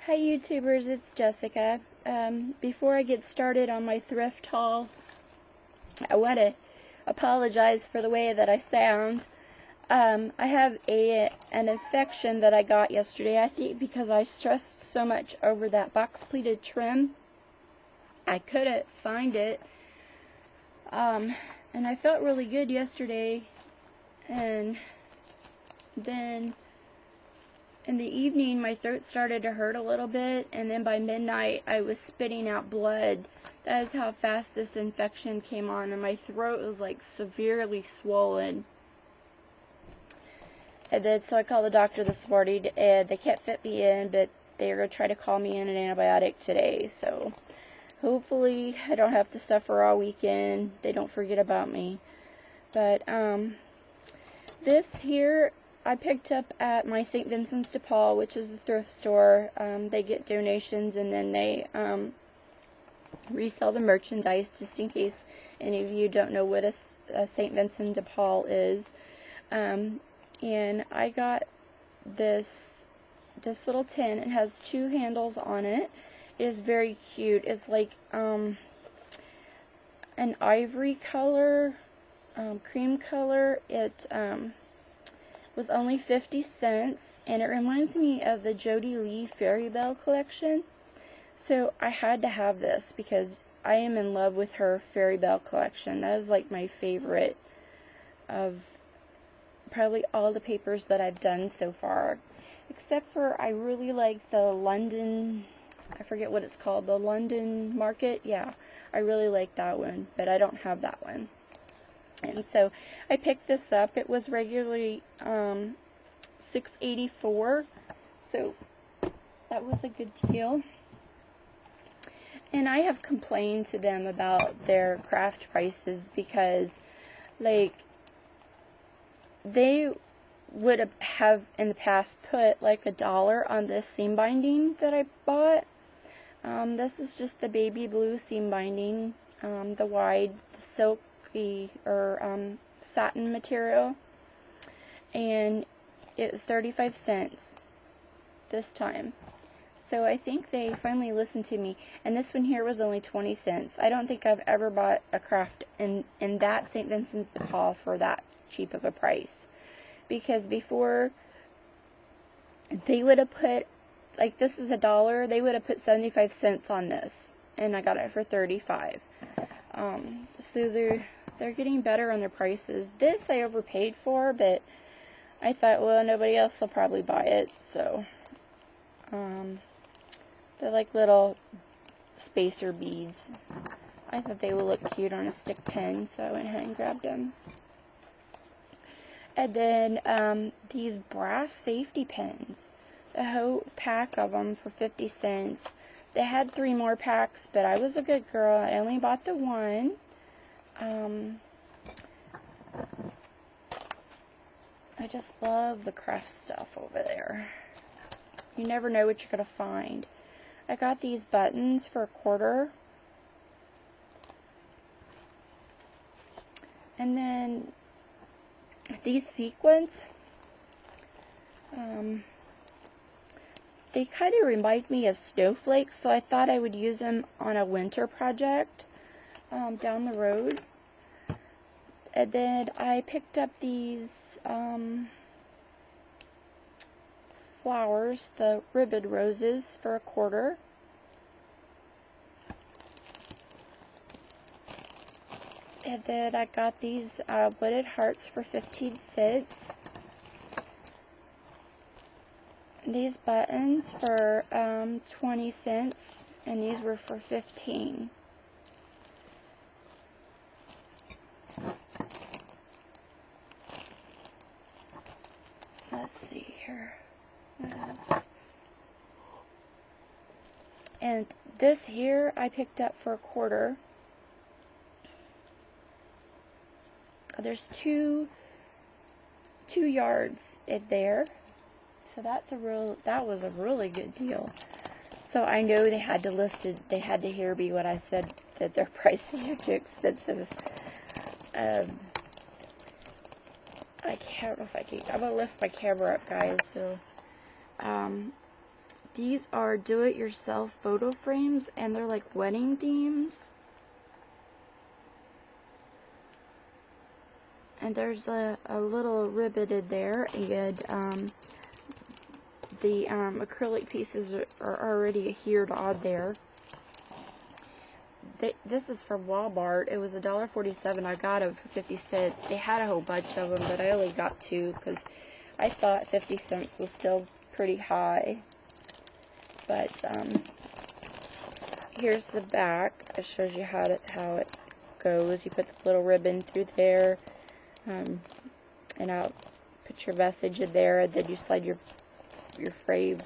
Hi YouTubers, it's Jessica. Before I get started on my thrift haul, I want to apologize for the way that I sound. I have an infection that I got yesterday, I think because I stressed so much over that box pleated trim. I couldn't find it. And I felt really good yesterday, and then in the evening, my throat started to hurt a little bit, and then by midnight, I was spitting out blood. That is how fast this infection came on, and my throat was like severely swollen. And then, so I called the doctor this morning, and they can't fit me in, but they're going to try to call me in an antibiotic today. So hopefully, I don't have to suffer all weekend. They don't forget about me. But this here, I picked up at my St. Vincent's de Paul, which is the thrift store. They get donations, and then they resell the merchandise, just in case any of you don't know what a St. Vincent de Paul is. And I got this little tin. It has two handles on it. It is very cute. It's like an ivory color, cream color. It was only 50 cents, and it reminds me of the Jody Lee Fairy Bell collection. So I had to have this because I am in love with her Fairy Bell collection. That is like my favorite of probably all the papers that I've done so far. Except for I really like the London, I forget what it's called, the London Market. Yeah, I really like that one, but I don't have that one. And so I picked this up. It was regularly $6.84, so that was a good deal. And I have complained to them about their craft prices because, like, they would have in the past put like $1 on this seam binding that I bought. This is just the baby blue seam binding, the wide silk or satin material, and it was 35 cents this time. So I think they finally listened to me, and this one here was only 20 cents. I don't think I've ever bought a craft in that St. Vincent's de Paul for that cheap of a price, because before they would have put, like, this is $1, they would have put 75 cents on this, and I got it for 35. So they're getting better on their prices. This I overpaid for, but I thought, well, nobody else will probably buy it, so they're like little spacer beads. I thought they would look cute on a stick pen, so I went ahead and grabbed them. And then these brass safety pins, the whole pack of them for 50 cents. They had 3 more packs, but I was a good girl. I only bought the one. I just love the craft stuff over there. You never know what you're going to find. I got these buttons for $1. And then these sequins, they kind of remind me of snowflakes, so I thought I would use them on a winter project down the road. And then I picked up these flowers, the ribbon roses, for $1. And then I got these wooded hearts for 15 cents. These buttons for 20 cents, and these were for 15. Let's see here. And this here I picked up for $1. There's two yards in there, so that was a really good deal. So I know they had to hear me when I said that their prices are too expensive. I can't know if I can. I'm gonna lift my camera up, guys. So These are do-it-yourself photo frames, and they're like wedding themes. And there's a little ribbited there, and the acrylic pieces are already adhered on there. This is from Walmart. It was $1.47. I got them for 50 cents. They had a whole bunch of them, but I only got 2 because I thought 50 cents was still pretty high. But here's the back. It shows you how it goes. You put the little ribbon through there, and I'll put your message in there, and then you slide your frame,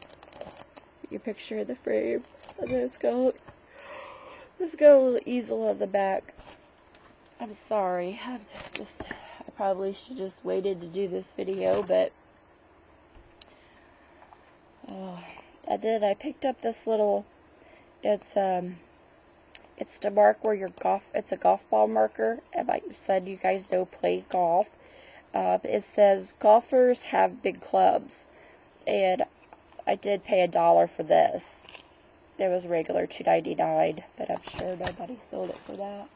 your picture in the frame, and then it's got a little easel on the back. I'm sorry. I probably should just waited to do this video, but and then I picked up this little. It's to mark where your it's a golf ball marker. And like I said, you guys know play golf. It says golfers have big clubs, and I did pay $1 for this. It was regular $2.99, but I'm sure nobody sold it for that.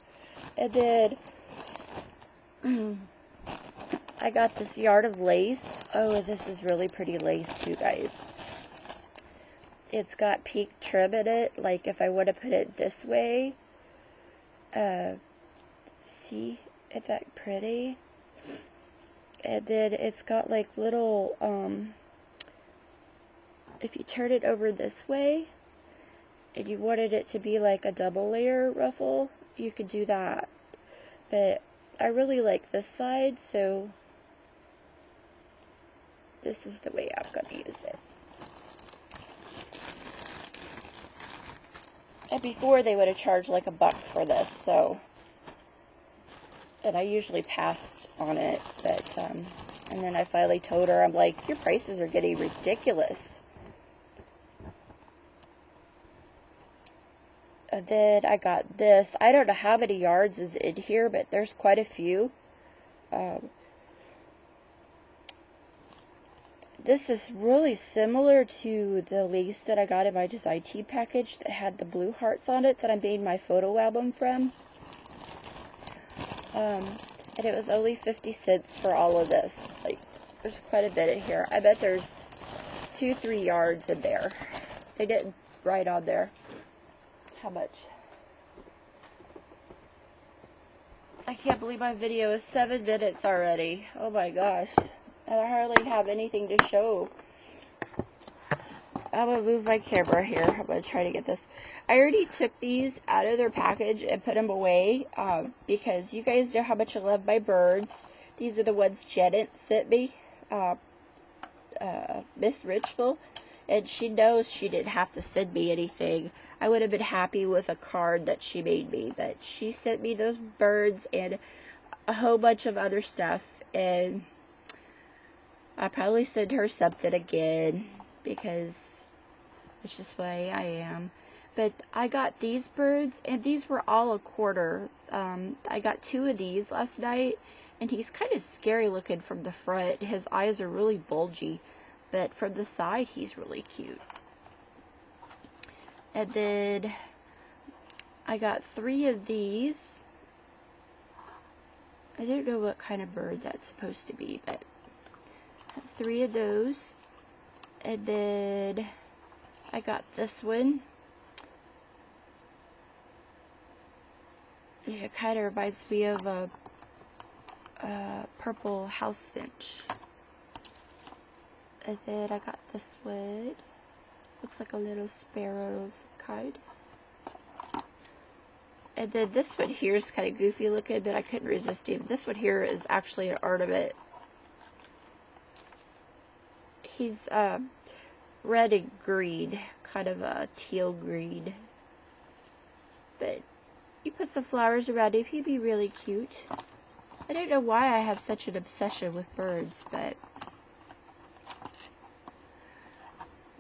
And then I got this yard of lace. Oh, this is really pretty lace too, guys. It's got peak trim in it. Like if I would have put it this way, see, isn't that pretty? And then it's got like little, if you turn it over this way, and you wanted it to be like a double layer ruffle, you could do that. But I really like this side, so this is the way I'm going to use it. And before they would have charged like $1 for this, so, and I usually passed on it, but, and then I finally told her, I'm like, your prices are getting ridiculous. And then I got this. I don't know how many yards is in here, but there's quite a few. This is really similar to the lace that I got in my design tee package that had the blue hearts on it that I made my photo album from. And it was only 50 cents for all of this. Like, there's quite a bit in here. I bet there's 2-3 yards in there. They didn't write on there how much. I can't believe my video is 7 minutes already. Oh my gosh. I hardly have anything to show. I'm going to move my camera here. I'm going to try to get this. I already took these out of their package and put them away because you guys know how much I love my birds. These are the ones Janet sent me, Miss Richville, and she knows she didn't have to send me anything. I would have been happy with a card that she made me, but she sent me those birds and a whole bunch of other stuff, and I'll probably send her something again because it's just the way I am. But I got these birds, and these were all $1. I got 2 of these last night, and he's kind of scary looking from the front. His eyes are really bulgy, but from the side, he's really cute. And then I got 3 of these. I don't know what kind of bird that's supposed to be, but 3 of those. And then I got this one. It kind of reminds me of a purple house finch. And then I got this one. Looks like a little sparrow's kind. And then this one here is kind of goofy looking, but I couldn't resist him. This one here is actually an ornament. He's red and green, kind of a teal green. But you put some flowers around him, he'd be really cute. I don't know why I have such an obsession with birds, but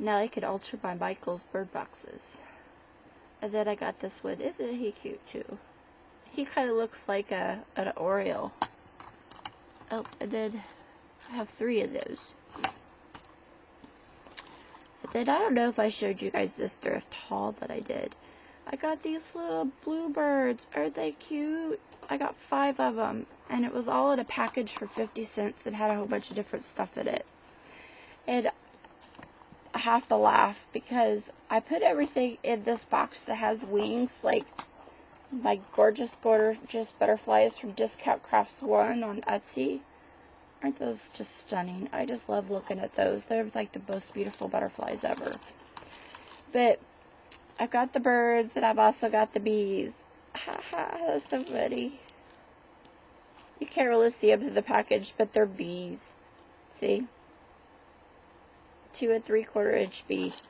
now I could alter my Michael's bird boxes. And then I got this one. Isn't he cute too? He kind of looks like an Oriole. Oh, and then I have 3 of those. Then I don't know if I showed you guys this thrift haul that I did. I got these little bluebirds. Aren't they cute? I got 5 of them, and it was all in a package for 50 cents and had a whole bunch of different stuff in it. And I have to laugh because I put everything in this box that has wings, like my gorgeous butterflies from Discount Crafts 1 on Etsy. Aren't those just stunning? I just love looking at those. They're like the most beautiful butterflies ever. But I've got the birds, and I've also got the bees. Ha ha, that's so funny. You can't really see them in the package, but they're bees. See? 2 3/4 inch bees.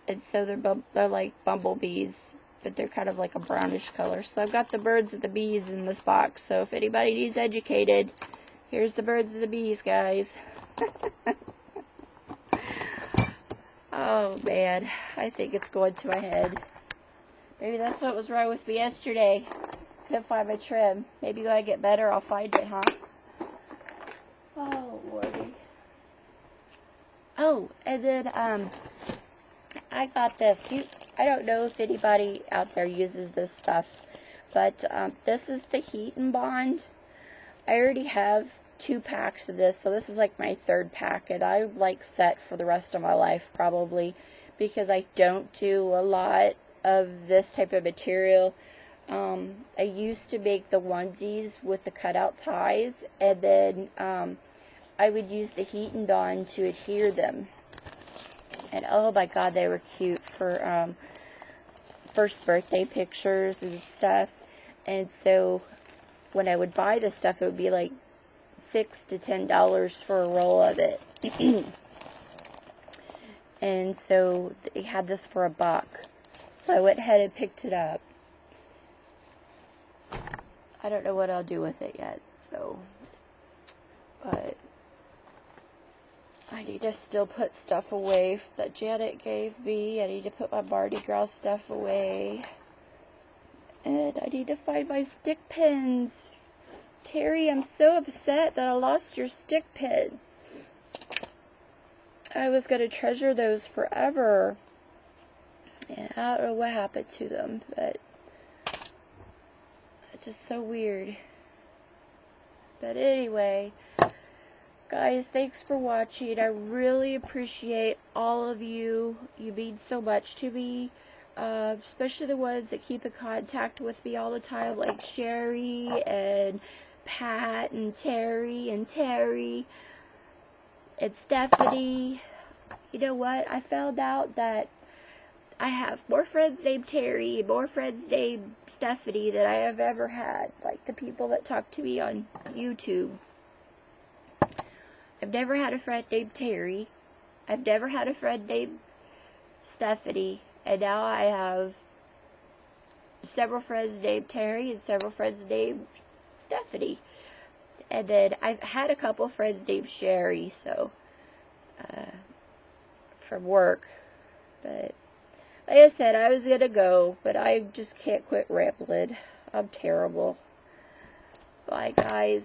And so they're like bumblebees, but they're kind of like a brownish color. So I've got the birds and the bees in this box. So if anybody needs educated, here's the birds and the bees, guys. Oh man, I think it's going to my head. Maybe that's what was wrong with me yesterday. Couldn't find my trim. Maybe when I get better, I'll find it, huh? Oh, Lordy. Oh, and then, I got this. I don't know if anybody out there uses this stuff, but, this is the Heat and Bond. I already have 2 packs of this, so this is like my 3rd pack, and I'm like set for the rest of my life, probably, because I don't do a lot of this type of material. I used to make the onesies with the cutout ties, and then I would use the Heat and Bond to adhere them. And oh my god, they were cute for first birthday pictures and stuff. And so when I would buy this stuff, it would be like $6 to $10 for a roll of it. And so they had this for $1. So I went ahead and picked it up. I don't know what I'll do with it yet, so, but I need to still put stuff away that Janet gave me. I need to put my Mardi Gras stuff away. And I need to find my stick pins. Terry, I'm so upset that I lost your stick pins. I was going to treasure those forever. And I don't know what happened to them, but it's just so weird. But anyway, guys, thanks for watching. I really appreciate all of you. You mean so much to me. Especially the ones that keep in contact with me all the time, like Sherry and Pat and Terry and Stephanie. You know what? I found out that I have more friends named Terry and more friends named Stephanie than I have ever had. Like the people that talk to me on YouTube. I've never had a friend named Terry. I've never had a friend named Stephanie. And now I have several friends named Terry and several friends named Stephanie. And then I've had a couple friends named Sherry, so, from work. But, like I said, I was going to go, but I just can't quit rambling. I'm terrible. Bye, guys.